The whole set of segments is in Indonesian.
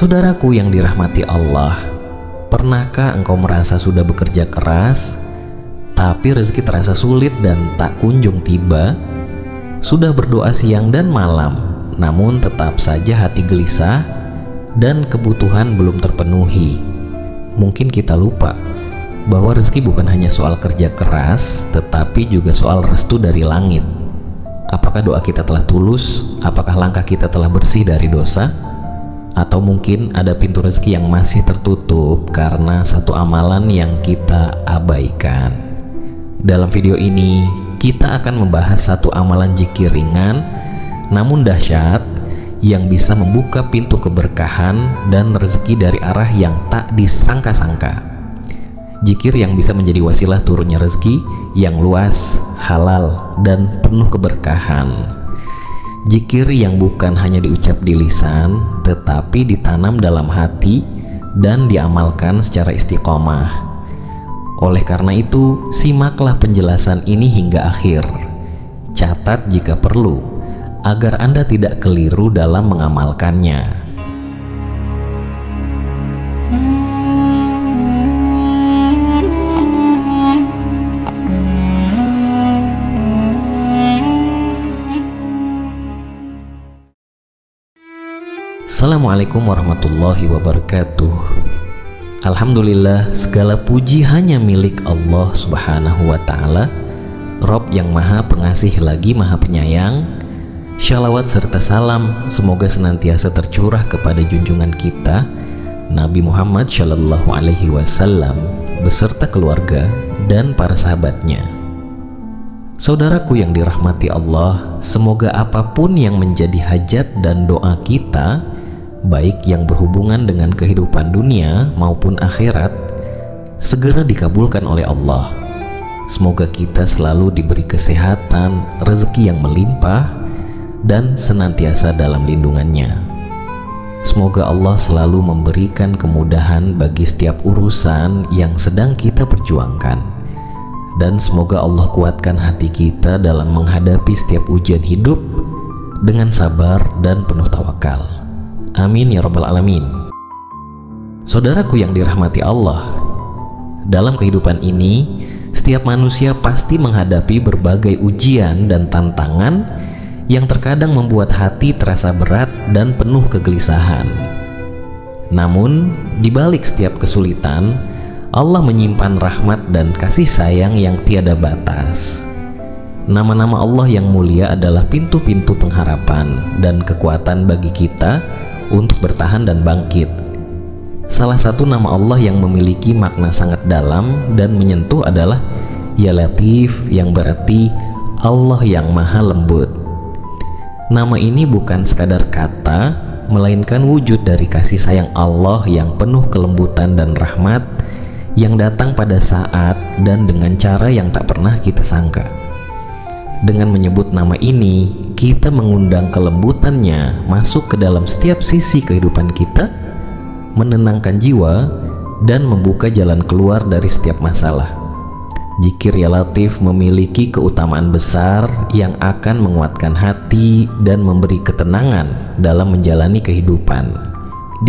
Saudaraku yang dirahmati Allah, pernahkah engkau merasa sudah bekerja keras, tapi rezeki terasa sulit dan tak kunjung tiba? Sudah berdoa siang dan malam, namun tetap saja hati gelisah dan kebutuhan belum terpenuhi. Mungkin kita lupa bahwa rezeki bukan hanya soal kerja keras, tetapi juga soal restu dari langit. Apakah doa kita telah tulus? Apakah langkah kita telah bersih dari dosa? Atau mungkin ada pintu rezeki yang masih tertutup karena satu amalan yang kita abaikan. Dalam video ini kita akan membahas satu amalan zikir ringan namun dahsyat yang bisa membuka pintu keberkahan dan rezeki dari arah yang tak disangka-sangka. Zikir yang bisa menjadi wasilah turunnya rezeki yang luas, halal, dan penuh keberkahan. Zikir yang bukan hanya diucap di lisan, tetapi ditanam dalam hati dan diamalkan secara istiqomah. Oleh karena itu, simaklah penjelasan ini hingga akhir. Catat jika perlu, agar Anda tidak keliru dalam mengamalkannya. Assalamualaikum warahmatullahi wabarakatuh. Alhamdulillah, segala puji hanya milik Allah subhanahu wa ta'ala, Rob yang maha pengasih lagi maha penyayang. Shalawat serta salam semoga senantiasa tercurah kepada junjungan kita Nabi Muhammad Shallallahu Alaihi Wasallam beserta keluarga dan para sahabatnya. Saudaraku yang dirahmati Allah, semoga apapun yang menjadi hajat dan doa kita, baik yang berhubungan dengan kehidupan dunia maupun akhirat, segera dikabulkan oleh Allah. Semoga kita selalu diberi kesehatan, rezeki yang melimpah, dan senantiasa dalam lindungannya. Semoga Allah selalu memberikan kemudahan bagi setiap urusan yang sedang kita perjuangkan, dan semoga Allah kuatkan hati kita dalam menghadapi setiap ujian hidup dengan sabar dan penuh tawakal. Amin ya rabbal alamin. Saudaraku yang dirahmati Allah, dalam kehidupan ini setiap manusia pasti menghadapi berbagai ujian dan tantangan yang terkadang membuat hati terasa berat dan penuh kegelisahan. Namun di balik setiap kesulitan, Allah menyimpan rahmat dan kasih sayang yang tiada batas. Nama-nama Allah yang mulia adalah pintu-pintu pengharapan dan kekuatan bagi kita untuk bertahan dan bangkit. Salah satu nama Allah yang memiliki makna sangat dalam dan menyentuh adalah Ya Latif, yang berarti Allah yang maha lembut. Nama ini bukan sekadar kata, melainkan wujud dari kasih sayang Allah yang penuh kelembutan dan rahmat yang datang pada saat dan dengan cara yang tak pernah kita sangka. Dengan menyebut nama ini, kita mengundang kelembutannya masuk ke dalam setiap sisi kehidupan kita, menenangkan jiwa, dan membuka jalan keluar dari setiap masalah. Zikir Ya Latif memiliki keutamaan besar yang akan menguatkan hati dan memberi ketenangan dalam menjalani kehidupan.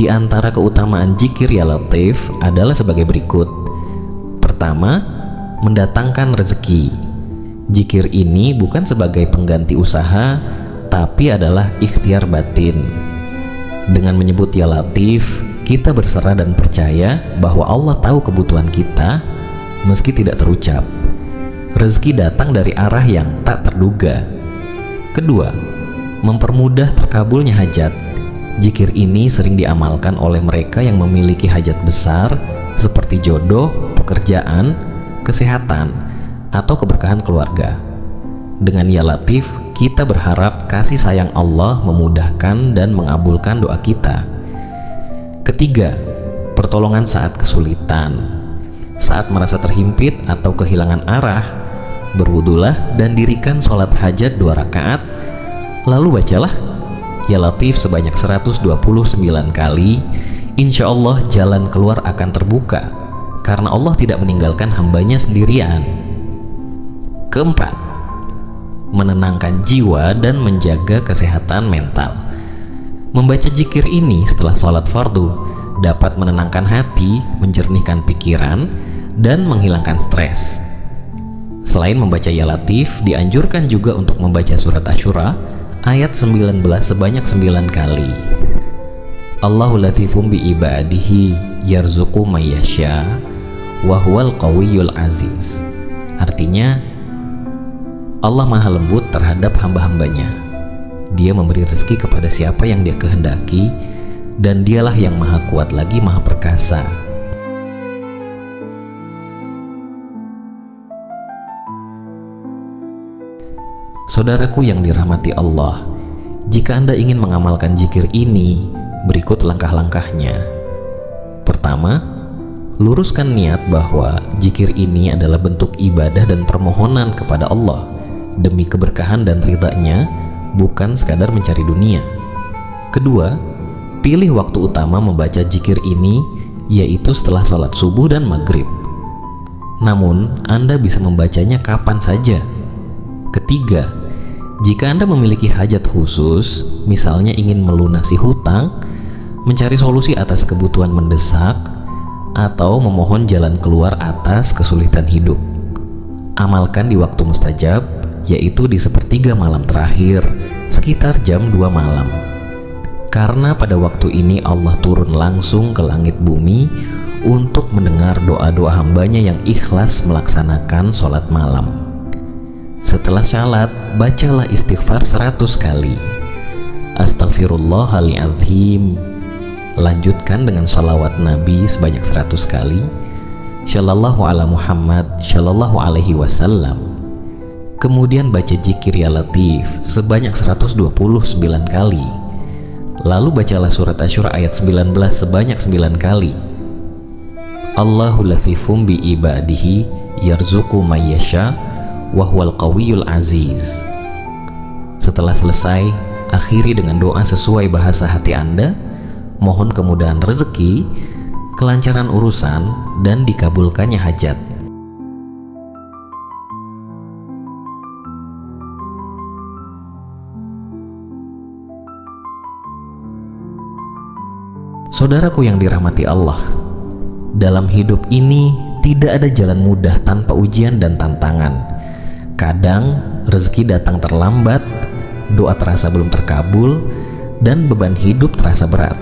Di antara keutamaan zikir Ya Latif adalah sebagai berikut. Pertama, mendatangkan rezeki. Zikir ini bukan sebagai pengganti usaha, tapi adalah ikhtiar batin. Dengan menyebut Ya Latif, kita berserah dan percaya bahwa Allah tahu kebutuhan kita meski tidak terucap. Rezeki datang dari arah yang tak terduga. Kedua, mempermudah terkabulnya hajat. Zikir ini sering diamalkan oleh mereka yang memiliki hajat besar seperti jodoh, pekerjaan, kesehatan, atau keberkahan keluarga. Dengan Ya Latif, kita berharap kasih sayang Allah memudahkan dan mengabulkan doa kita. Ketiga, pertolongan saat kesulitan. Saat merasa terhimpit atau kehilangan arah, berwudulah dan dirikan sholat hajat 2 rakaat, lalu bacalah Ya Latif sebanyak 129 kali. Insya Allah jalan keluar akan terbuka, karena Allah tidak meninggalkan hambanya sendirian. Keempat, menenangkan jiwa dan menjaga kesehatan mental. Membaca zikir ini setelah sholat fardu dapat menenangkan hati, menjernihkan pikiran, dan menghilangkan stres. Selain membaca Ya Latif, dianjurkan juga untuk membaca surat Asyura ayat 19 sebanyak 9 kali. Allahu latifum bi ibadihi yarzuqu may yasha wa huwal qawiyyul aziz. Artinya, Allah maha lembut terhadap hamba-hambanya. Dia memberi rezeki kepada siapa yang dia kehendaki, dan dialah yang maha kuat lagi maha perkasa. Saudaraku yang dirahmati Allah, jika Anda ingin mengamalkan zikir ini, berikut langkah-langkahnya. Pertama, luruskan niat bahwa zikir ini adalah bentuk ibadah dan permohonan kepada Allah demi keberkahan dan ridha-Nya, bukan sekadar mencari dunia. Kedua, pilih waktu utama membaca zikir ini, yaitu setelah sholat subuh dan maghrib. Namun, Anda bisa membacanya kapan saja. Ketiga, jika Anda memiliki hajat khusus, misalnya ingin melunasi hutang, mencari solusi atas kebutuhan mendesak, atau memohon jalan keluar atas kesulitan hidup, amalkan di waktu mustajab, yaitu di sepertiga malam terakhir, sekitar jam 2 malam. Karena pada waktu ini Allah turun langsung ke langit bumi untuk mendengar doa-doa hambanya yang ikhlas melaksanakan sholat malam. Setelah salat, bacalah istighfar 100 kali. Astaghfirullahaladzim. Lanjutkan dengan salawat Nabi sebanyak 100 kali. Shallallahu ala Muhammad, Shallallahu alaihi wasallam. Kemudian baca zikir Ya Latif sebanyak 129 kali. Lalu bacalah surat Asyura ayat 19 sebanyak 9 kali. Allahu latifum bi ibadihi yarzuqu may yasha wa huwal qawiyyul aziz. Setelah selesai, akhiri dengan doa sesuai bahasa hati Anda, mohon kemudahan rezeki, kelancaran urusan, dan dikabulkannya hajat. Saudaraku yang dirahmati Allah, dalam hidup ini tidak ada jalan mudah tanpa ujian dan tantangan. Kadang rezeki datang terlambat, doa terasa belum terkabul, dan beban hidup terasa berat.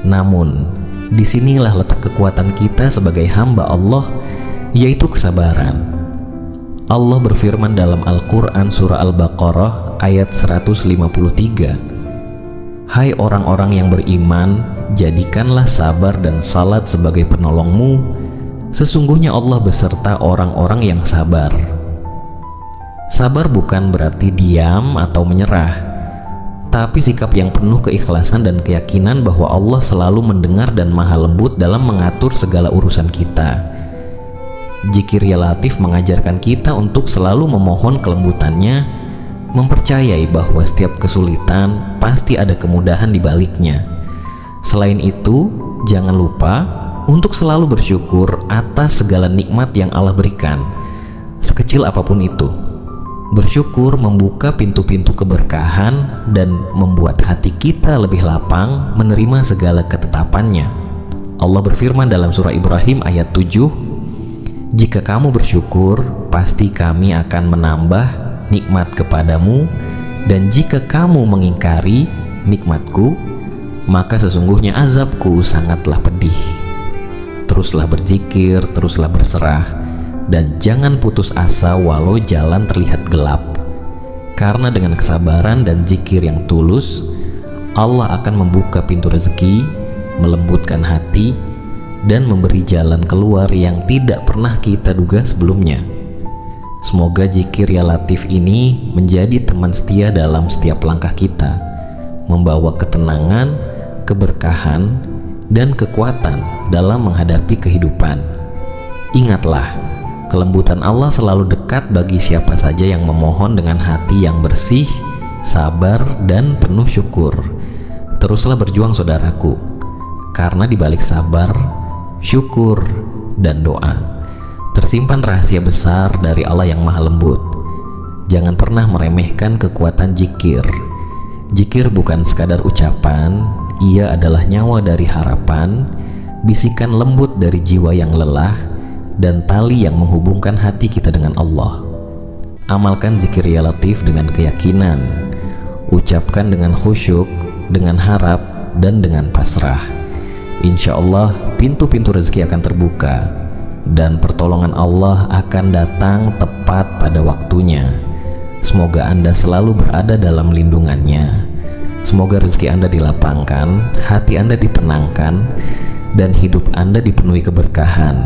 Namun, disinilah letak kekuatan kita sebagai hamba Allah, yaitu kesabaran. Allah berfirman dalam Al-Quran surah Al-Baqarah ayat 153, "Hai orang-orang yang beriman, jadikanlah sabar dan salat sebagai penolongmu. Sesungguhnya Allah beserta orang-orang yang sabar." Sabar bukan berarti diam atau menyerah, tapi sikap yang penuh keikhlasan dan keyakinan bahwa Allah selalu mendengar dan maha lembut dalam mengatur segala urusan kita. Zikir Ya Latif mengajarkan kita untuk selalu memohon kelembutannya, mempercayai bahwa setiap kesulitan pasti ada kemudahan di baliknya. Selain itu, jangan lupa untuk selalu bersyukur atas segala nikmat yang Allah berikan, sekecil apapun itu. Bersyukur membuka pintu-pintu keberkahan dan membuat hati kita lebih lapang menerima segala ketetapannya. Allah berfirman dalam surah Ibrahim ayat 7, "Jika kamu bersyukur, pasti kami akan menambah nikmat kepadamu, dan jika kamu mengingkari nikmatku, maka sesungguhnya azabku sangatlah pedih." Teruslah berzikir, teruslah berserah, dan jangan putus asa walau jalan terlihat gelap. Karena dengan kesabaran dan zikir yang tulus, Allah akan membuka pintu rezeki, melembutkan hati, dan memberi jalan keluar yang tidak pernah kita duga sebelumnya. Semoga zikir Ya Latif ini menjadi teman setia dalam setiap langkah kita, membawa ketenangan, keberkahan, dan kekuatan dalam menghadapi kehidupan. Ingatlah, kelembutan Allah selalu dekat bagi siapa saja yang memohon dengan hati yang bersih, sabar, dan penuh syukur. Teruslah berjuang saudaraku, karena di balik sabar, syukur, dan doa tersimpan rahasia besar dari Allah yang maha lembut. Jangan pernah meremehkan kekuatan zikir. Zikir bukan sekadar ucapan, ia adalah nyawa dari harapan, bisikan lembut dari jiwa yang lelah, dan tali yang menghubungkan hati kita dengan Allah. Amalkan zikir ya Latif dengan keyakinan, ucapkan dengan khusyuk, dengan harap, dan dengan pasrah. Insya Allah pintu-pintu rezeki akan terbuka dan pertolongan Allah akan datang tepat pada waktunya. Semoga Anda selalu berada dalam lindungannya. Semoga rezeki Anda dilapangkan, hati Anda ditenangkan, dan hidup Anda dipenuhi keberkahan.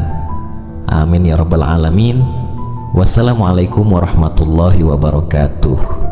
Amin ya rabbal alamin. Wassalamualaikum warahmatullahi wabarakatuh.